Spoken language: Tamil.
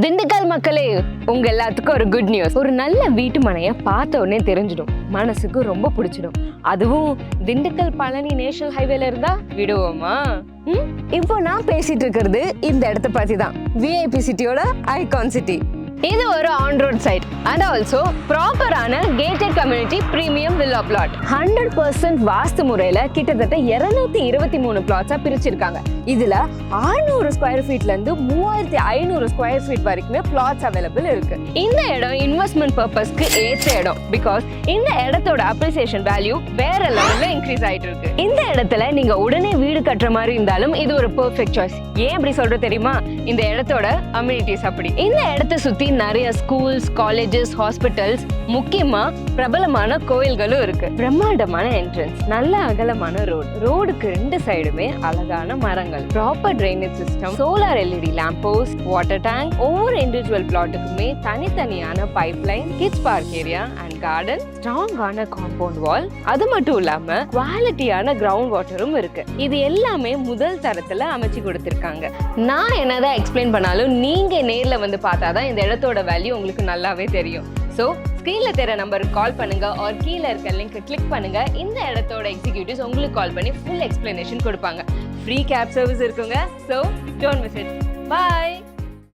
திண்டுக்கல் மக்களே, உங்க எல்லாத்துக்கும் ஒரு குட் நியூஸ். ஒரு நல்ல வீட்டு மனையை பார்த்த உடனே தெரிஞ்சிடும், மனசுக்கு ரொம்ப பிடிச்சிடும். அதுவும் திண்டுக்கல் பழனி நேஷனல் ஹைவேல இருந்தா விடுவோமா? இப்போ நான் பேசிட்டு இருக்கிறது இந்த இடத்த பத்தி தான். விஐபி சிட்டியோட ஐகான் சிட்டி. இது ஒரு on road side and also ப்ராப்பரான gated community premium villa plot. 100% vastu முறையில கிட்டத்தட்ட 223 பிளாட்ஸா பிரிச்சிருக்காங்க. இதுல 600 ஸ்கொயர் ஃபீட்ல இருந்து 3500 ஸ்கொயர் ஃபீட் வரைக்குமே பிளாட்ஸ் அவைலபிள் இருக்கு. இந்த இடம் இன்வெஸ்ட்மெண்ட் பர்பஸ்க்கு ஏற்ற இடம். பிகாஸ் இந்த இடத்தோட அப்ரிசியேஷன் வேல்யூ வேற லெவல்ல இன்க்ரீஸ் ஆயிட்டு இருக்கு. இந்த இடத்துல நீங்க உடனே வீடு கட்டுற மாதிரி இருந்தாலும் இது ஒரு பெர்ஃபெக்ட் சாய்ஸ். ஏன் அப்படி சொல்ற தெரியுமா? இந்த இடத்தோட அம்யூனிட்டிஸ் அப்படி. இந்த இடத்தை சுத்தி நிறைய ஸ்கூல்ஸ், காலேஜஸ், ஹாஸ்பிட்டல்ஸ், முக்கியமா பிரபலமான கோயில்களும் இருக்கு. பிரம்மாண்டமான என்ட்ரன்ஸ், நல்ல அகலமான ரோடுக்கு 2 சைடுமே அழகான மரங்கள், proper drainage system, solar LED lamp post, water tank, ஒவ்வொரு இண்டிவிஜுவல் பிளாட்டுக்குமே தனித்தனியான pipeline, kids park area and garden, ஸ்ட்ராங்கான காம்பவுண்ட் வால். அது மட்டும் இல்லாம குவாலிட்டியான கிரவுண்ட் வாட்டரும் இருக்கு. இது எல்லாமே முதல் தரத்துல அமைச்சு கொடுத்திருக்காங்க. நான் என்னதான் எக்ஸ்பிளைன் பண்ணாலும் நீங்க நேர்ல வந்து பார்த்தாதான் இந்த இடத்தோட வேல்யூ உங்களுக்கு நல்லாவே தெரியும். ஸோ ஸ்க்ரீன்ல தெரிய நம்பருக்கு கால் பண்ணுங்க ஆர் கீழே இருக்க லிங்க் கிளிக் பண்ணுங்க. இந்த இடத்தோட எக்ஸிக்யூட்டிவ்ஸ் உங்களுக்கு கால் பண்ணி ஃபுல் எக்ஸ்பிளனேஷன் கொடுப்பாங்க. ஃப்ரீ கேப் சர்வீஸ் இருக்குங்க. So don't miss it. Bye.